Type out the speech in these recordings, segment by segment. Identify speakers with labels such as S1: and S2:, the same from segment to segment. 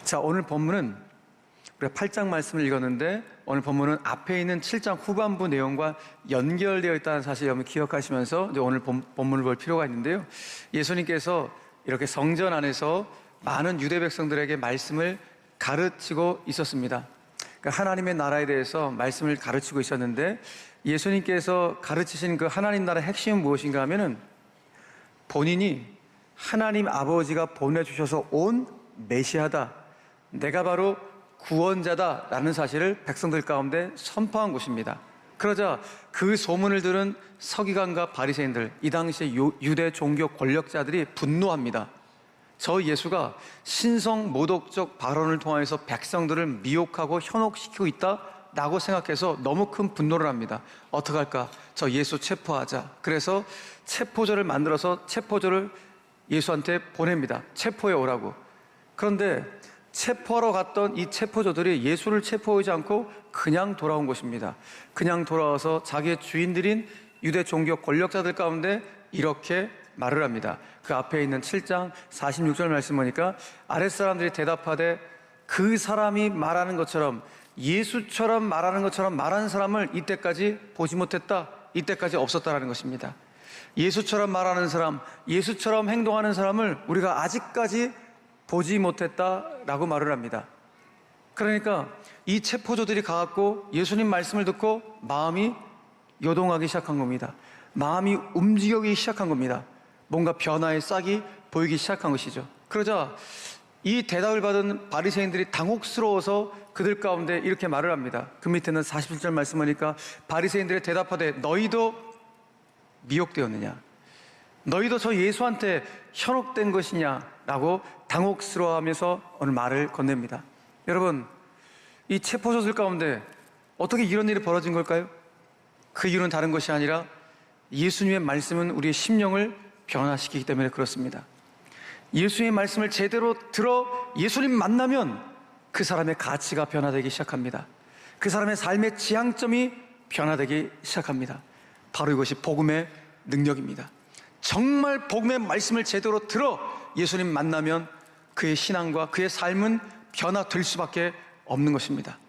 S1: 자, 오늘 본문은 우리가 8장 말씀을 읽었는데 오늘 본문은 앞에 있는 7장 후반부 내용과 연결되어 있다는 사실 여러분 기억하시면서 이제 오늘 본문을 볼 필요가 있는데요. 예수님께서 이렇게 성전 안에서 많은 유대 백성들에게 말씀을 가르치고 있었습니다. 그러니까 하나님의 나라에 대해서 말씀을 가르치고 있었는데 예수님께서 가르치신 그 하나님 나라의 핵심은 무엇인가 하면은 본인이 하나님 아버지가 보내주셔서 온 메시아다, 내가 바로 구원자다 라는 사실을 백성들 가운데 선포한 것입니다. 그러자 그 소문을 들은 서기관과 바리새인들, 이 당시에 유대 종교 권력자들이 분노합니다. 저 예수가 신성 모독적 발언을 통해서 백성들을 미혹하고 현혹시키고 있다라고 생각해서 너무 큰 분노를 합니다. 어떡할까? 저 예수 체포하자. 그래서 체포조를 만들어서 체포조를 예수한테 보냅니다. 체포해 오라고. 그런데 체포하러 갔던 이 체포조들이 예수를 체포하지 않고 그냥 돌아온 것입니다. 그냥 돌아와서 자기의 주인들인 유대 종교 권력자들 가운데 이렇게 말을 합니다. 그 앞에 있는 7장 46절 말씀 보니까 아랫사람들이 대답하되 그 사람이 말하는 것처럼 예수처럼 말하는 것처럼 말하는 사람을 이때까지 보지 못했다, 이때까지 없었다라는 것입니다. 예수처럼 말하는 사람, 예수처럼 행동하는 사람을 우리가 아직까지 보지 못했다라고 말을 합니다. 그러니까 이 체포조들이 가갖고 예수님 말씀을 듣고 마음이 요동하기 시작한 겁니다. 마음이 움직이기 시작한 겁니다. 뭔가 변화의 싹이 보이기 시작한 것이죠. 그러자 이 대답을 받은 바리새인들이 당혹스러워서 그들 가운데 이렇게 말을 합니다. 그 밑에는 47절 말씀하니까 바리새인들이 대답하되 너희도 미혹되었느냐? 너희도 저 예수한테 현혹된 것이냐? 라고 당혹스러워하면서 오늘 말을 건넵니다. 여러분, 이 체포조들 가운데 어떻게 이런 일이 벌어진 걸까요? 그 이유는 다른 것이 아니라 예수님의 말씀은 우리의 심령을 변화시키기 때문에 그렇습니다. 예수님의 말씀을 제대로 들어 예수님 만나면 그 사람의 가치가 변화되기 시작합니다. 그 사람의 삶의 지향점이 변화되기 시작합니다. 바로 이것이 복음의 능력입니다. 정말 복음의 말씀을 제대로 들어 예수님 만나면 그의 신앙과 그의 삶은 변화될 수밖에 없는 것입니다.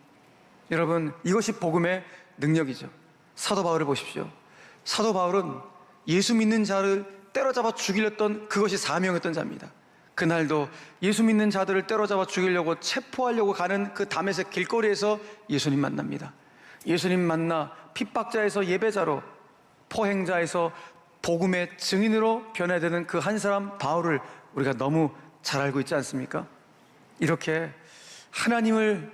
S1: 여러분, 이것이 복음의 능력이죠. 사도 바울을 보십시오. 사도 바울은 예수 믿는 자를 때려잡아 죽이려던 그것이 사명이었던 자입니다. 그날도 예수 믿는 자들을 때려잡아 죽이려고 체포하려고 가는 그 다메섹 길거리에서 예수님 만납니다. 예수님 만나 핍박자에서 예배자로, 포행자에서 복음의 증인으로 변화되는 그 한 사람 바울을 우리가 너무 잘 알고 있지 않습니까? 이렇게 하나님을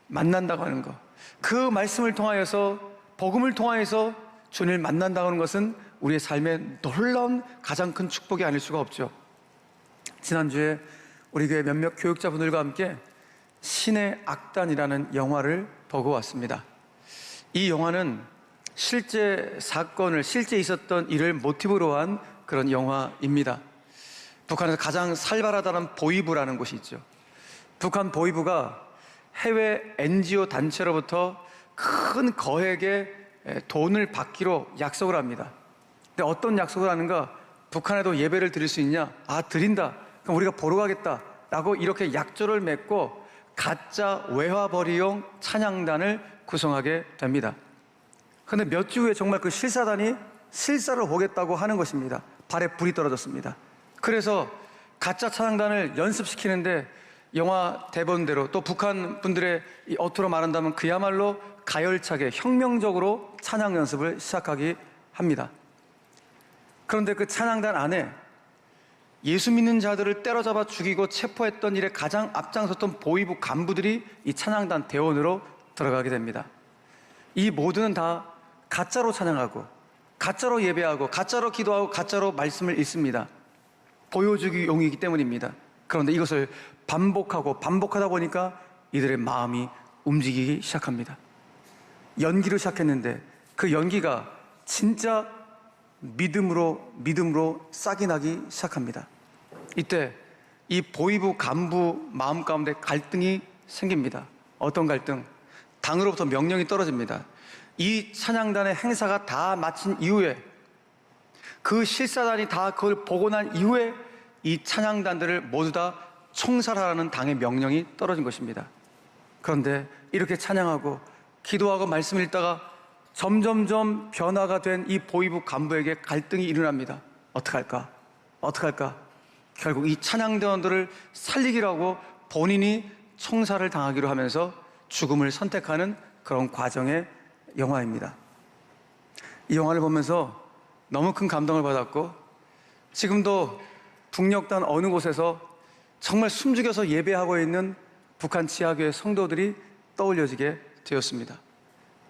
S1: 만난다고 하는 것, 그 말씀을 통하여서, 복음을 통하여서 주님을 만난다고 하는 것은 우리의 삶에 놀라운 가장 큰 축복이 아닐 수가 없죠. 지난주에 우리 교회 몇몇 교육자분들과 함께 신의 악단이라는 영화를 보고 왔습니다. 이 영화는 실제 사건을, 실제 있었던 일을 모티브로 한 그런 영화입니다. 북한에서 가장 살벌하다는 보이부라는 곳이 있죠. 북한 보이부가 해외 NGO 단체로부터 큰 거액의 돈을 받기로 약속을 합니다. 근데 어떤 약속을 하는가? 북한에도 예배를 드릴 수 있냐? 아, 드린다. 그럼 우리가 보러 가겠다 라고 이렇게 약조를 맺고 가짜 외화벌이용 찬양단을 구성하게 됩니다. 그런데 몇 주 후에 정말 그 실사단이 실사를 보겠다고 하는 것입니다. 발에 불이 떨어졌습니다. 그래서 가짜 찬양단을 연습시키는데 영화 대본대로, 또 북한 분들의 어투로 말한다면 그야말로 가열차게 혁명적으로 찬양 연습을 시작하게 합니다. 그런데 그 찬양단 안에 예수 믿는 자들을 때려잡아 죽이고 체포했던 일에 가장 앞장섰던 보이부 간부들이 이 찬양단 대원으로 들어가게 됩니다. 이 모두는 다 가짜로 찬양하고 가짜로 예배하고 가짜로 기도하고 가짜로 말씀을 읽습니다. 보여주기 용이기 때문입니다. 그런데 이것을 반복하고 반복하다 보니까 이들의 마음이 움직이기 시작합니다. 연기를 시작했는데 그 연기가 진짜 믿음으로 싹이 나기 시작합니다. 이때 이 보이부 간부 마음 가운데 갈등이 생깁니다. 어떤 갈등? 당으로부터 명령이 떨어집니다. 이 찬양단의 행사가 다 마친 이후에, 그 실사단이 다 그걸 보고 난 이후에 이 찬양단들을 모두 다 총살하라는 당의 명령이 떨어진 것입니다. 그런데 이렇게 찬양하고 기도하고 말씀 읽다가 점점점 변화가 된 이 보위부 간부에게 갈등이 일어납니다. 어떡할까? 어떡할까? 결국 이 찬양대원들을 살리기로 하고 본인이 총살을 당하기로 하면서 죽음을 선택하는 그런 과정의 영화입니다. 이 영화를 보면서 너무 큰 감동을 받았고, 지금도 북녘단 어느 곳에서 정말 숨죽여서 예배하고 있는 북한 지하교회 성도들이 떠올려지게 되었습니다.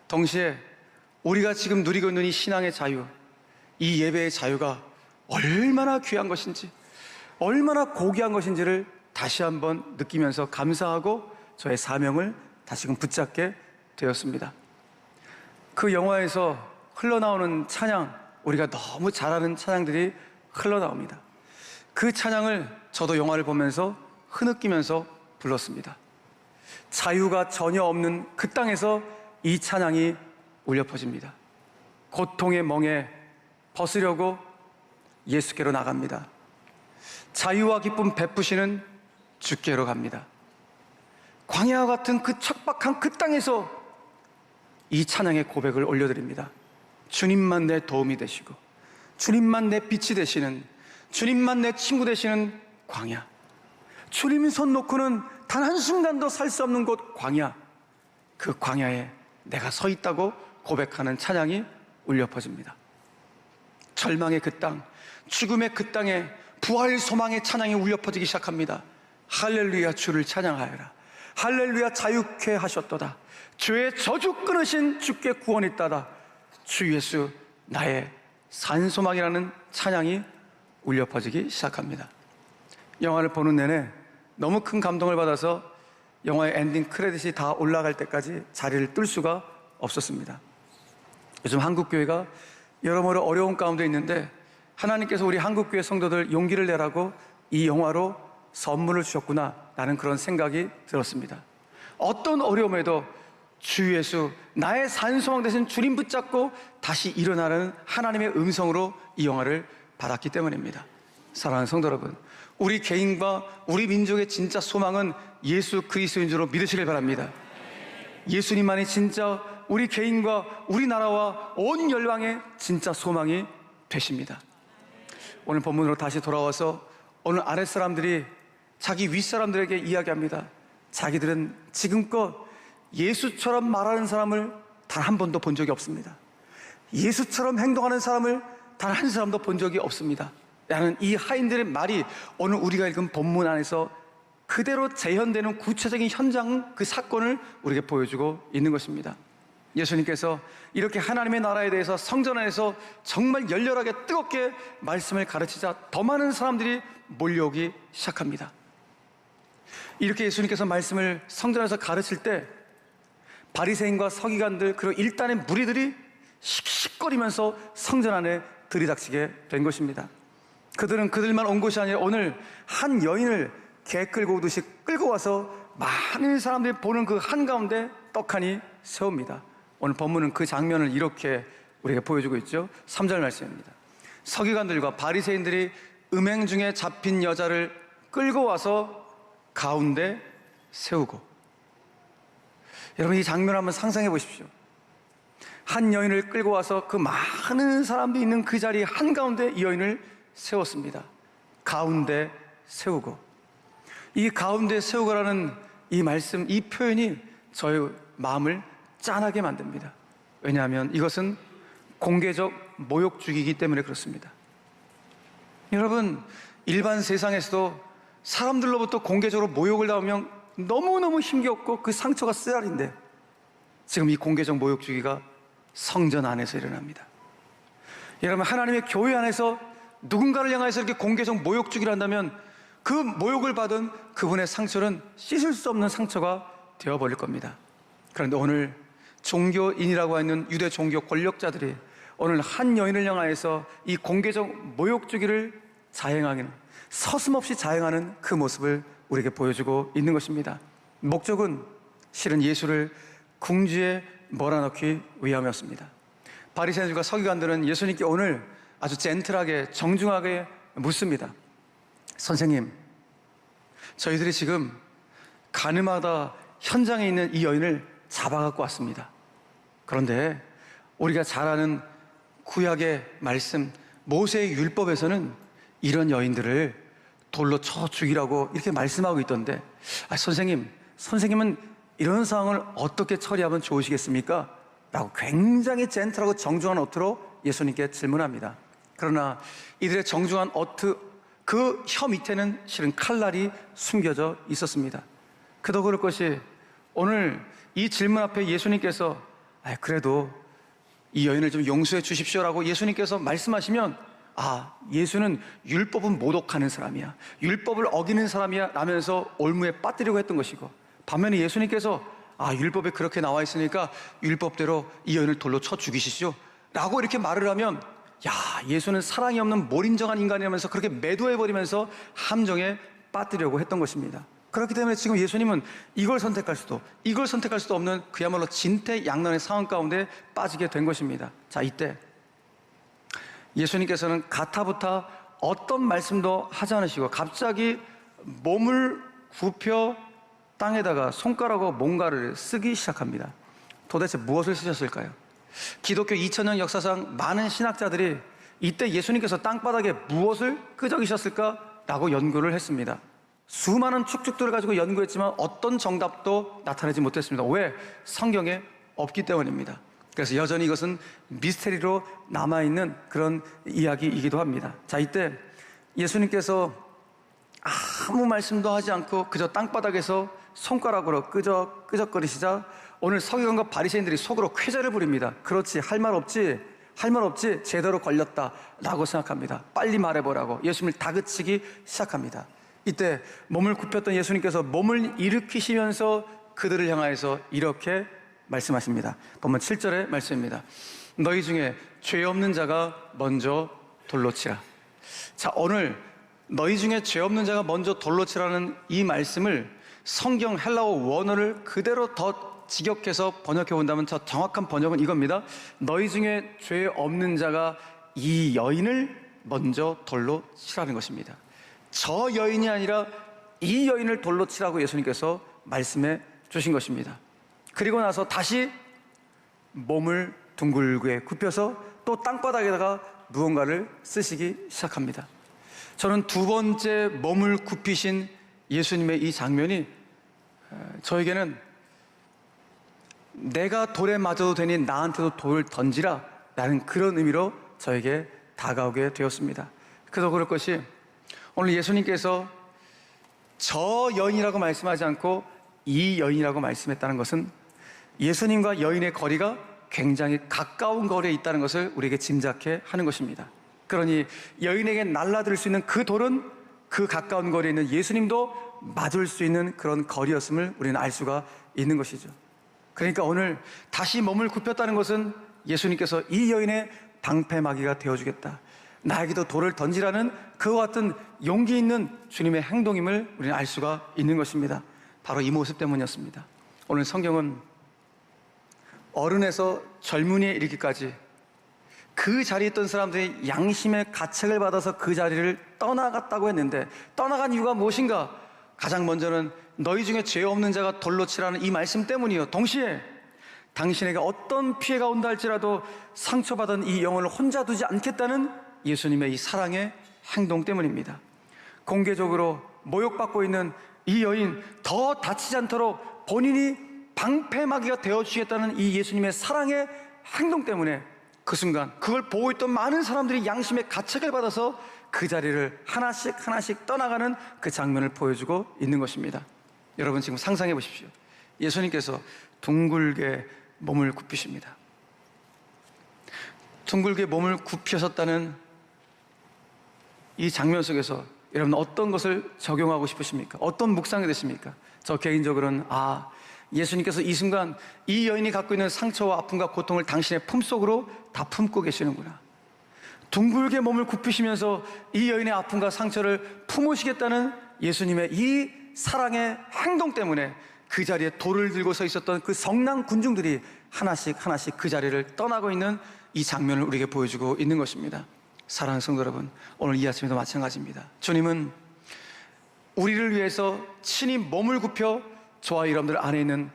S1: 동시에 우리가 지금 누리고 있는 이 신앙의 자유, 이 예배의 자유가 얼마나 귀한 것인지, 얼마나 고귀한 것인지를 다시 한번 느끼면서 감사하고 저의 사명을 다시금 붙잡게 되었습니다. 그 영화에서 흘러나오는 찬양, 우리가 너무 잘 아는 찬양들이 흘러나옵니다. 그 찬양을 저도 영화를 보면서 흐느끼면서 불렀습니다. 자유가 전혀 없는 그 땅에서 이 찬양이 울려 퍼집니다. 고통의 멍에 벗으려고 예수께로 나갑니다. 자유와 기쁨 베푸시는 주께로 갑니다. 광야와 같은 그 척박한 그 땅에서 이 찬양의 고백을 올려드립니다. 주님만 내 도움이 되시고, 주님만 내 빛이 되시는, 주님만 내 친구 되시는 광야, 주님 손 놓고는 단 한순간도 살 수 없는 곳 광야, 그 광야에 내가 서 있다고 고백하는 찬양이 울려 퍼집니다. 절망의 그 땅, 죽음의 그 땅에 부활 소망의 찬양이 울려 퍼지기 시작합니다. 할렐루야, 주를 찬양하여라. 할렐루야, 자유케 하셨도다. 죄의 저주 끊으신 주께 구원이 있다다. 주 예수 나의 산소망이라는 찬양이 울려 퍼지기 시작합니다. 영화를 보는 내내 너무 큰 감동을 받아서 영화의 엔딩 크레딧이 다 올라갈 때까지 자리를 뜰 수가 없었습니다. 요즘 한국교회가 여러모로 어려운 가운데 있는데 하나님께서 우리 한국교회 성도들 용기를 내라고 이 영화로 선물을 주셨구나, 라는 그런 생각이 들었습니다. 어떤 어려움에도 주 예수 나의 산소망 되신 주님 붙잡고 다시 일어나는 하나님의 음성으로 이 영화를 받았기 때문입니다. 사랑하는 성도 여러분, 우리 개인과 우리 민족의 진짜 소망은 예수 그리스도인 줄로 믿으시길 바랍니다. 예수님만이 진짜 우리 개인과 우리나라와 온 열방의 진짜 소망이 되십니다. 오늘 본문으로 다시 돌아와서 오늘 아랫사람들이 자기 윗사람들에게 이야기합니다. 자기들은 지금껏 예수처럼 말하는 사람을 단 한 번도 본 적이 없습니다. 예수처럼 행동하는 사람을 단 한 사람도 본 적이 없습니다. 라는 이 하인들의 말이 오늘 우리가 읽은 본문 안에서 그대로 재현되는 구체적인 현장, 그 사건을 우리에게 보여주고 있는 것입니다. 예수님께서 이렇게 하나님의 나라에 대해서 성전 안에서 정말 열렬하게 뜨겁게 말씀을 가르치자 더 많은 사람들이 몰려오기 시작합니다. 이렇게 예수님께서 말씀을 성전에서 가르칠 때 바리새인과 서기관들 그리고 일단의 무리들이 씩씩거리면서 성전 안에 들이닥치게 된 것입니다. 그들은 그들만 온 것이 아니라 오늘 한 여인을 개 끌고 오듯이 끌고 와서 많은 사람들이 보는 그 한가운데 떡하니 세웁니다. 오늘 본문은 그 장면을 이렇게 우리에게 보여주고 있죠. 3절 말씀입니다. 서기관들과 바리새인들이 음행 중에 잡힌 여자를 끌고 와서 가운데 세우고, 여러분 이 장면을 한번 상상해 보십시오. 한 여인을 끌고 와서 그 많은 사람들이 있는 그 자리 한가운데 이 여인을 세웠습니다. 가운데 세우고. 이 가운데 세우고라는 이 말씀, 이 표현이 저의 마음을 짠하게 만듭니다. 왜냐하면 이것은 공개적 모욕주기이기 때문에 그렇습니다. 여러분, 일반 세상에서도 사람들로부터 공개적으로 모욕을 당하면 너무너무 힘겹고 그 상처가 쓰라린데, 지금 이 공개적 모욕주기가 성전 안에서 일어납니다. 여러분, 하나님의 교회 안에서 누군가를 향해서 이렇게 공개적 모욕주기를 한다면 그 모욕을 받은 그분의 상처는 씻을 수 없는 상처가 되어버릴 겁니다. 그런데 오늘 종교인이라고 하는 유대 종교 권력자들이 오늘 한 여인을 향하여서 이 공개적 모욕주기를 자행하는, 서슴없이 자행하는 그 모습을 우리에게 보여주고 있는 것입니다. 목적은 실은 예수를 궁지에 몰아넣기 위함이었습니다. 바리새인들과 서기관들은 예수님께 오늘 아주 젠틀하게 정중하게 묻습니다. 선생님, 저희들이 지금 가늠하다 현장에 있는 이 여인을 잡아갖고 왔습니다. 그런데 우리가 잘 아는 구약의 말씀, 모세의 율법에서는 이런 여인들을 돌로 쳐 죽이라고 이렇게 말씀하고 있던데, 선생님은 이런 상황을 어떻게 처리하면 좋으시겠습니까? 라고 굉장히 젠틀하고 정중한 어투로 예수님께 질문합니다. 그러나 이들의 정중한 어투, 그 혀 밑에는 실은 칼날이 숨겨져 있었습니다. 그도 그럴 것이 오늘 이 질문 앞에 예수님께서 그래도 이 여인을 좀 용서해 주십시오라고 예수님께서 말씀하시면, 예수는 율법은 모독하는 사람이야, 율법을 어기는 사람이야 라면서 올무에 빠뜨리고 했던 것이고, 반면에 예수님께서 율법에 그렇게 나와 있으니까 율법대로 이 여인을 돌로 쳐 죽이시죠 라고 이렇게 말을 하면, 예수는 사랑이 없는 몰인정한 인간이라면서 그렇게 매도해버리면서 함정에 빠뜨리려고 했던 것입니다. 그렇기 때문에 지금 예수님은 이걸 선택할 수도 없는 그야말로 진퇴양난의 상황 가운데 빠지게 된 것입니다. 자, 이때 예수님께서는 가타부타 어떤 말씀도 하지 않으시고 갑자기 몸을 굽혀 땅에다가 손가락으로 뭔가를 쓰기 시작합니다. 도대체 무엇을 쓰셨을까요? 기독교 2000년 역사상 많은 신학자들이 이때 예수님께서 땅바닥에 무엇을 끄적이셨을까라고 연구를 했습니다. 수많은 축축들을 가지고 연구했지만 어떤 정답도 나타내지 못했습니다. 왜? 성경에 없기 때문입니다. 그래서 여전히 이것은 미스테리로 남아있는 그런 이야기이기도 합니다. 자, 이때 예수님께서 아무 말씀도 하지 않고 그저 땅바닥에서 손가락으로 끄적거리시자 오늘 서기관과 바리새인들이 속으로 쾌재를 부립니다. 그렇지, 할 말 없지, 제대로 걸렸다 라고 생각합니다. 빨리 말해보라고 예수님을 다그치기 시작합니다. 이때 몸을 굽혔던 예수님께서 몸을 일으키시면서 그들을 향하여서 이렇게 말씀하십니다. 본문 7절의 말씀입니다. 너희 중에 죄 없는 자가 먼저 돌로 치라. 자, 오늘 너희 중에 죄 없는 자가 먼저 돌로 치라는 이 말씀을 성경 헬라어 원어를 그대로 더 직역해서 번역해 본다면 저 정확한 번역은 이겁니다. 너희 중에 죄 없는 자가 이 여인을 먼저 돌로 치라는 것입니다. 저 여인이 아니라 이 여인을 돌로 치라고 예수님께서 말씀해 주신 것입니다. 그리고 나서 다시 몸을 둥글게 굽혀서 또 땅바닥에다가 무언가를 쓰시기 시작합니다. 저는 두 번째 몸을 굽히신 예수님의 이 장면이 저에게는 내가 돌에 맞아도 되니 나한테도 돌을 던지라 라는 그런 의미로 저에게 다가오게 되었습니다. 그래서 그럴 것이 오늘 예수님께서 저 여인이라고 말씀하지 않고 이 여인이라고 말씀했다는 것은 예수님과 여인의 거리가 굉장히 가까운 거리에 있다는 것을 우리에게 짐작해 하는 것입니다. 그러니 여인에게 날라들 수 있는 그 돌은 그 가까운 거리에 있는 예수님도 맞을 수 있는 그런 거리였음을 우리는 알 수가 있는 것이죠. 그러니까 오늘 다시 몸을 굽혔다는 것은 예수님께서 이 여인의 방패막이가 되어주겠다, 나에게도 돌을 던지라는 그와 같은 용기 있는 주님의 행동임을 우리는 알 수가 있는 것입니다. 바로 이 모습 때문이었습니다. 오늘 성경은 어른에서 젊은이에 이르기까지 그 자리에 있던 사람들이 양심의 가책을 받아서 그 자리를 떠나갔다고 했는데, 떠나간 이유가 무엇인가? 가장 먼저는 너희 중에 죄 없는 자가 돌로 치라는 이 말씀 때문이요, 동시에 당신에게 어떤 피해가 온다 할지라도 상처받은 이 영혼을 혼자 두지 않겠다는 예수님의 이 사랑의 행동 때문입니다. 공개적으로 모욕받고 있는 이 여인 더 다치지 않도록 본인이 방패막이가 되어주시겠다는 이 예수님의 사랑의 행동 때문에 그 순간 그걸 보고 있던 많은 사람들이 양심의 가책을 받아서 그 자리를 하나씩 떠나가는 그 장면을 보여주고 있는 것입니다. 여러분 지금 상상해 보십시오. 예수님께서 둥글게 몸을 굽히십니다. 둥글게 몸을 굽히셨다는 이 장면 속에서 여러분 어떤 것을 적용하고 싶으십니까? 어떤 묵상이 되십니까? 저 개인적으로는 예수님께서 이 순간 이 여인이 갖고 있는 상처와 아픔과 고통을 당신의 품속으로 다 품고 계시는구나, 둥글게 몸을 굽히시면서 이 여인의 아픔과 상처를 품으시겠다는 예수님의 이 사랑의 행동 때문에 그 자리에 돌을 들고 서 있었던 그 성난 군중들이 하나씩 그 자리를 떠나고 있는 이 장면을 우리에게 보여주고 있는 것입니다. 사랑하는 성도 여러분, 오늘 이 아침에도 마찬가지입니다. 주님은 우리를 위해서 친히 몸을 굽혀 저와 여러분들 안에 있는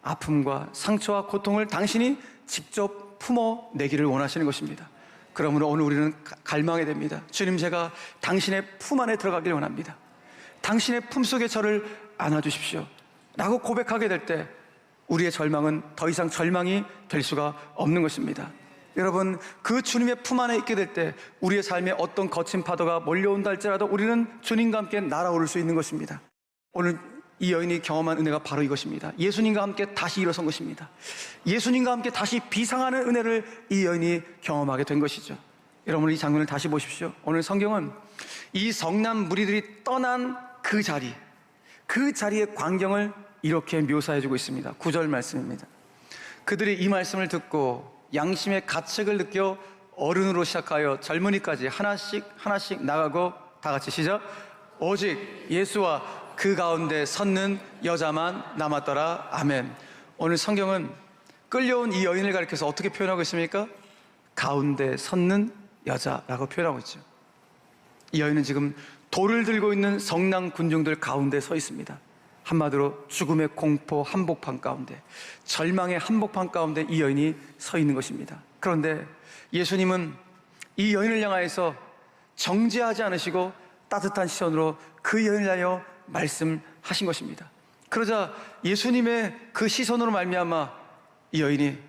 S1: 아픔과 상처와 고통을 당신이 직접 품어내기를 원하시는 것입니다. 그러므로 오늘 우리는 갈망해야 됩니다. 주님, 제가 당신의 품 안에 들어가길 원합니다. 당신의 품속에 저를 안아주십시오 라고 고백하게 될 때 우리의 절망은 더 이상 절망이 될 수가 없는 것입니다. 여러분, 그 주님의 품 안에 있게 될 때 우리의 삶에 어떤 거친 파도가 몰려온다 할지라도 우리는 주님과 함께 날아오를 수 있는 것입니다. 오늘 이 여인이 경험한 은혜가 바로 이것입니다. 예수님과 함께 다시 일어선 것입니다. 예수님과 함께 다시 비상하는 은혜를 이 여인이 경험하게 된 것이죠. 여러분, 이 장면을 다시 보십시오. 오늘 성경은 이 성난 무리들이 떠난 그 자리의 광경을 이렇게 묘사해주고 있습니다. 9절 말씀입니다. 그들이 이 말씀을 듣고 양심의 가책을 느껴 어른으로 시작하여 젊은이까지 하나씩 나가고, 다 같이 시작. 오직 예수와 그 가운데 섰는 여자만 남았더라. 아멘. 오늘 성경은 끌려온 이 여인을 가리켜서 어떻게 표현하고 있습니까? 가운데 섰는 여자라고 표현하고 있죠. 이 여인은 지금 돌을 들고 있는 성난 군중들 가운데 서 있습니다. 한마디로 죽음의 공포 한복판 가운데, 절망의 한복판 가운데 이 여인이 서 있는 것입니다. 그런데 예수님은 이 여인을 향하여서 정죄하지 않으시고 따뜻한 시선으로 그 여인을 향하여 말씀하신 것입니다. 그러자 예수님의 그 시선으로 말미암아 이 여인이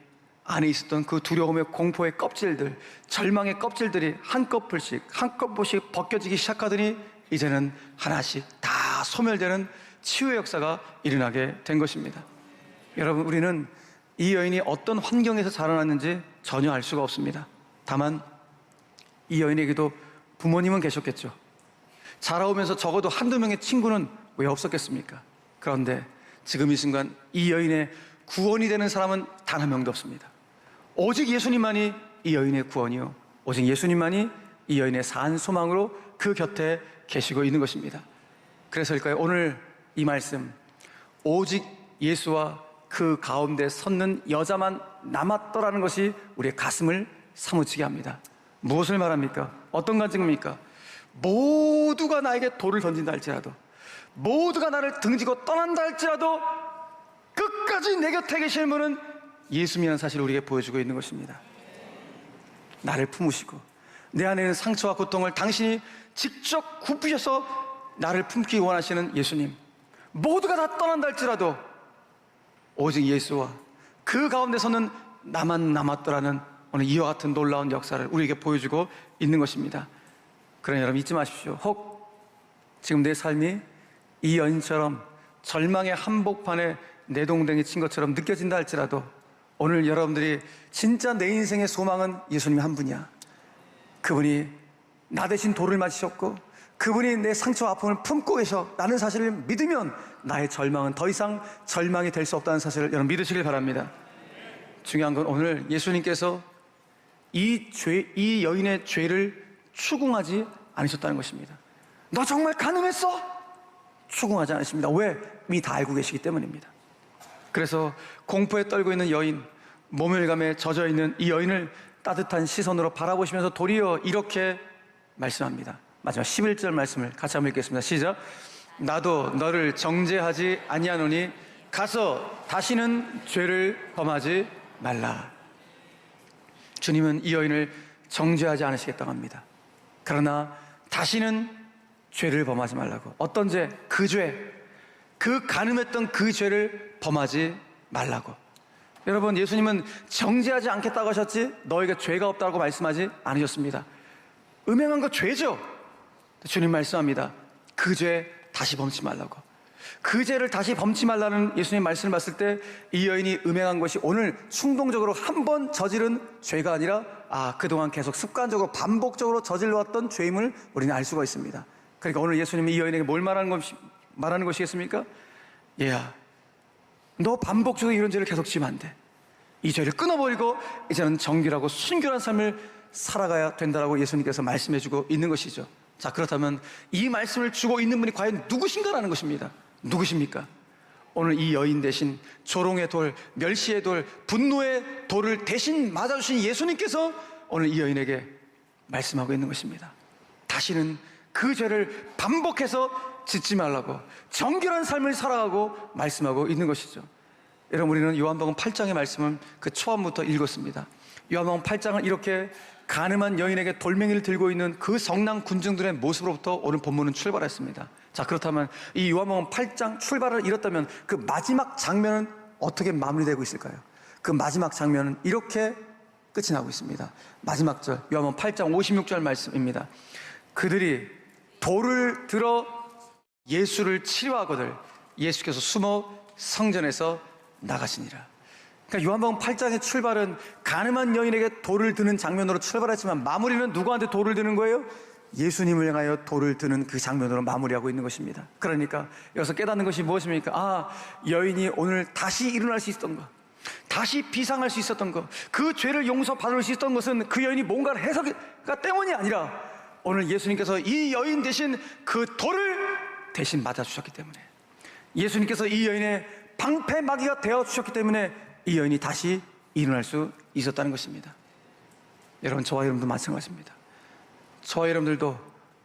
S1: 안에 있었던 그 두려움의 공포의 껍질들, 절망의 껍질들이 한꺼풀씩 벗겨지기 시작하더니 이제는 하나씩 다 소멸되는 치유의 역사가 일어나게 된 것입니다. 여러분, 우리는 이 여인이 어떤 환경에서 자라났는지 전혀 알 수가 없습니다. 다만 이 여인에게도 부모님은 계셨겠죠. 자라오면서 적어도 한두 명의 친구는 왜 없었겠습니까? 그런데 지금 이 순간 이 여인의 구원이 되는 사람은 단 한 명도 없습니다. 오직 예수님만이 이 여인의 구원이요, 오직 예수님만이 이 여인의 산 소망으로 그 곁에 계시고 있는 것입니다. 그래서일까요? 오늘 이 말씀, 오직 예수와 그 가운데 섰는 여자만 남았더라는 것이 우리의 가슴을 사무치게 합니다. 무엇을 말합니까? 어떤 간증입니까? 모두가 나에게 돌을 던진다 할지라도, 모두가 나를 등지고 떠난다 할지라도 끝까지 내 곁에 계실 분은 예수님이라는 사실을 우리에게 보여주고 있는 것입니다. 나를 품으시고 내 안에 있는 상처와 고통을 당신이 직접 굽히셔서 나를 품기 원하시는 예수님, 모두가 다 떠난다 할지라도 오직 예수와 그 가운데서는 나만 남았더라는 오늘 이와 같은 놀라운 역사를 우리에게 보여주고 있는 것입니다. 그러나 여러분, 잊지 마십시오. 혹 지금 내 삶이 이 여인처럼 절망의 한복판에 내동댕이 친 것처럼 느껴진다 할지라도 오늘 여러분들이 진짜 내 인생의 소망은 예수님 한 분이야. 그분이 나 대신 돌을 맞으셨고 그분이 내 상처와 아픔을 품고 계셔 라는 사실을 믿으면 나의 절망은 더 이상 절망이 될 수 없다는 사실을 여러분 믿으시길 바랍니다. 중요한 건 오늘 예수님께서 이 여인의 죄를 추궁하지 않으셨다는 것입니다. 너 정말 가늠했어? 추궁하지 않으십니다. 왜? 이미 다 알고 계시기 때문입니다. 그래서 공포에 떨고 있는 여인, 모멸감에 젖어있는 이 여인을 따뜻한 시선으로 바라보시면서 도리어 이렇게 말씀합니다. 마지막 11절 말씀을 같이 한번 읽겠습니다. 시작. 나도 너를 정죄하지 아니하노니 가서 다시는 죄를 범하지 말라. 주님은 이 여인을 정죄하지 않으시겠다고 합니다. 그러나 다시는 죄를 범하지 말라고. 어떤 죄? 그 죄, 그 간음했던 그 죄를 범하지 말라고. 여러분, 예수님은 정죄하지 않겠다고 하셨지 너에게 죄가 없다고 말씀하지 않으셨습니다. 음행한 거 죄죠. 주님 말씀합니다. 그 죄 다시 범치 말라고. 그 죄를 다시 범치 말라는 예수님 말씀을 봤을 때 이 여인이 음행한 것이 오늘 충동적으로 한 번 저지른 죄가 아니라 그동안 계속 습관적으로 반복적으로 저질러왔던 죄임을 우리는 알 수가 있습니다. 그러니까 오늘 예수님이 이 여인에게 뭘 말하는 것이겠습니까? 얘야, 너 반복적으로 이런 죄를 계속 지면 안 돼. 이 죄를 끊어버리고 이제는 정결하고 순결한 삶을 살아가야 된다라고 예수님께서 말씀해주고 있는 것이죠. 자, 그렇다면 이 말씀을 주고 있는 분이 과연 누구신가라는 것입니다. 누구십니까? 오늘 이 여인 대신 조롱의 돌, 멸시의 돌, 분노의 돌을 대신 맞아주신 예수님께서 오늘 이 여인에게 말씀하고 있는 것입니다. 다시는 그 죄를 반복해서 짓지 말라고 정결한 삶을 살아가고 말씀하고 있는 것이죠. 여러분, 우리는 요한복음 8장의 말씀은 그 초반부터 읽었습니다. 요한복음 8장은 이렇게 간음한 여인에게 돌멩이를 들고 있는 그 성난 군중들의 모습으로부터 오늘 본문은 출발했습니다. 자, 그렇다면 이 요한복음 8장 출발을 이뤘다면 그 마지막 장면은 어떻게 마무리되고 있을까요? 그 마지막 장면은 이렇게 끝이 나고 있습니다. 마지막 절, 요한복음 8장 56절 말씀입니다. 그들이 돌을 들어 예수를 치료하거늘 예수께서 숨어 성전에서 나가시니라. 그러니까 요한복음 8장의 출발은 가늠한 여인에게 돌을 드는 장면으로 출발했지만 마무리는 누구한테 돌을 드는 거예요? 예수님을 향하여 돌을 드는 그 장면으로 마무리하고 있는 것입니다. 그러니까 여기서 깨닫는 것이 무엇입니까? 아, 여인이 오늘 다시 일어날 수 있었던 것, 다시 비상할 수 있었던 것, 그 죄를 용서받을 수 있었던 것은 그 여인이 뭔가를 해서가 때문이 아니라 오늘 예수님께서 이 여인 대신 그 돌을 대신 맞아주셨기 때문에, 예수님께서 이 여인의 방패막이가 되어주셨기 때문에 이 여인이 다시 일어날 수 있었다는 것입니다. 여러분, 저와 여러분도 마찬가지입니다. 저와 여러분들도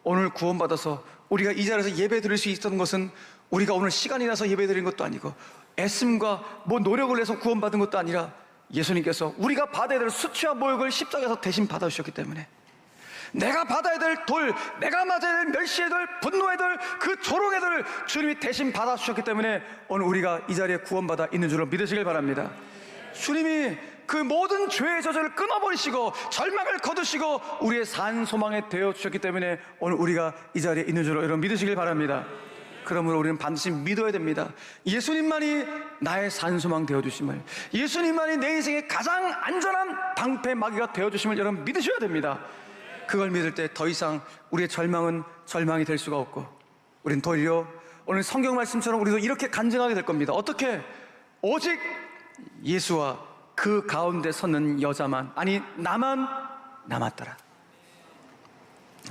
S1: 오늘 구원받아서 우리가 이 자리에서 예배 드릴 수 있었던 것은 우리가 오늘 시간이 나서 예배 드린 것도 아니고 애씀과 노력을 해서 구원받은 것도 아니라 예수님께서 우리가 받아야 될 수치와 모욕을 십자가에서 대신 받아주셨기 때문에, 내가 받아야 될 돌, 내가 맞아야 될 멸시의 돌, 분노의 돌, 그 조롱의 돌을 주님이 대신 받아주셨기 때문에 오늘 우리가 이 자리에 구원받아 있는 줄로 믿으시길 바랍니다. 주님이 그 모든 죄의 저주를 끊어버리시고 절망을 거두시고 우리의 산 소망에 되어주셨기 때문에 오늘 우리가 이 자리에 있는 줄로 여러분 믿으시길 바랍니다. 그러므로 우리는 반드시 믿어야 됩니다. 예수님만이 나의 산 소망 되어주심을, 예수님만이 내 인생의 가장 안전한 방패막이가 되어주심을 여러분 믿으셔야 됩니다. 그걸 믿을 때 더 이상 우리의 절망은 절망이 될 수가 없고, 우리는 도리어 오늘 성경 말씀처럼 우리도 이렇게 간증하게 될 겁니다. 어떻게? 오직 예수와 그 가운데 서는 여자만, 아니 나만 남았더라.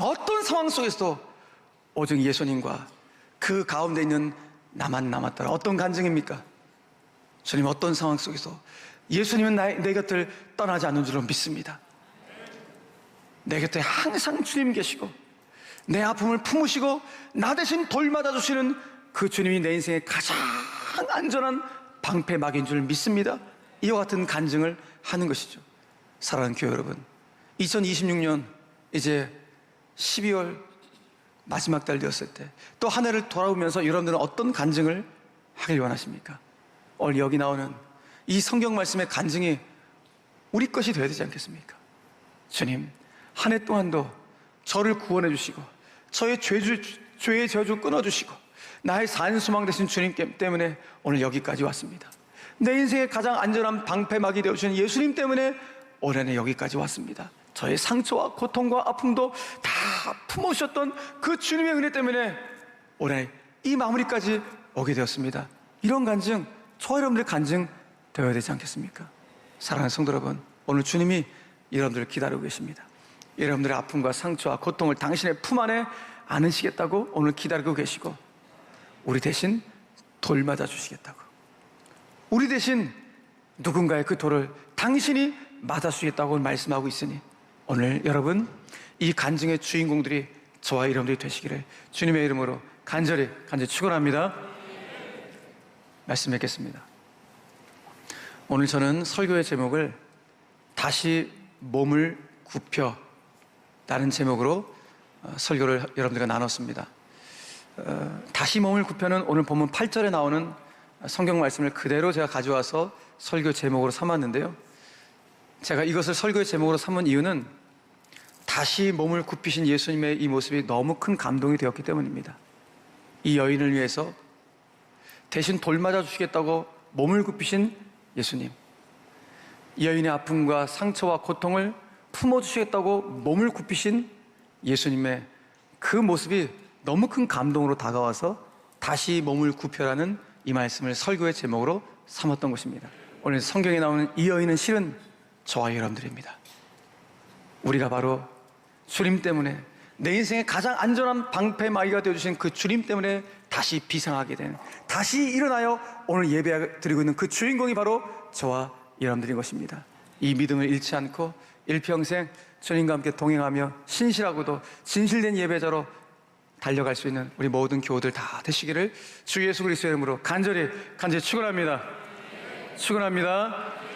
S1: 어떤 상황 속에서도 오직 예수님과 그 가운데 있는 나만 남았더라. 어떤 간증입니까? 주님, 어떤 상황 속에서 예수님은 내 곁을 떠나지 않는 줄로 믿습니다. 내 곁에 항상 주님 계시고 내 아픔을 품으시고 나 대신 돌 맞아주시는 그 주님이 내 인생의 가장 안전한 방패막인 줄 믿습니다. 이와 같은 간증을 하는 것이죠. 사랑하는 교회 여러분, 2026년 이제 12월 마지막 달 되었을 때 또 한 해를 돌아오면서 여러분들은 어떤 간증을 하길 원하십니까? 오늘 여기 나오는 이 성경 말씀의 간증이 우리 것이 되어야 되지 않겠습니까? 주님, 한 해 동안도 저를 구원해 주시고 저의 죄의 저주 끊어주시고 나의 산 소망 되신 주님 때문에 오늘 여기까지 왔습니다. 내 인생의 가장 안전한 방패막이 되어주신 예수님 때문에 올해는 여기까지 왔습니다. 저의 상처와 고통과 아픔도 다 품으셨던 그 주님의 은혜 때문에 올해 이 마무리까지 오게 되었습니다. 이런 간증, 저와 여러분들의 간증 되어야 되지 않겠습니까? 사랑하는 성도 여러분, 오늘 주님이 여러분들을 기다리고 계십니다. 여러분들의 아픔과 상처와 고통을 당신의 품 안에 안으시겠다고 오늘 기다리고 계시고, 우리 대신 돌 맞아 주시겠다고, 우리 대신 누군가의 그 돌을 당신이 맞아 주시겠다고 말씀하고 있으니 오늘 여러분 이 간증의 주인공들이 저와 여러분들이 되시기를 주님의 이름으로 간절히 축원합니다. 말씀 뵙겠습니다. 오늘 저는 설교의 제목을 다시 몸을 굽혀 라는 제목으로 설교를 여러분들과 나눴습니다. 다시 몸을 굽혀는 오늘 본문 8절에 나오는 성경 말씀을 그대로 제가 가져와서 설교 제목으로 삼았는데요, 제가 이것을 설교의 제목으로 삼은 이유는 다시 몸을 굽히신 예수님의 이 모습이 너무 큰 감동이 되었기 때문입니다. 이 여인을 위해서 대신 돌 맞아 주시겠다고 몸을 굽히신 예수님, 이 여인의 아픔과 상처와 고통을 품어주시겠다고 몸을 굽히신 예수님의 그 모습이 너무 큰 감동으로 다가와서 다시 몸을 굽혀라는 이 말씀을 설교의 제목으로 삼았던 것입니다. 오늘 성경에 나오는 이 여인은 실은 저와 여러분들입니다. 우리가 바로 주님 때문에 내 인생의 가장 안전한 방패막이가 되어주신 그 주님 때문에 다시 비상하게 된, 다시 일어나요 오늘 예배 드리고 있는 그 주인공이 바로 저와 여러분들인 것입니다. 이 믿음을 잃지 않고 일평생 주님과 함께 동행하며 신실하고도 진실된 예배자로 달려갈 수 있는 우리 모든 교우들 다 되시기를 주 예수 그리스도의 이름으로 간절히 축원합니다. 축원합니다.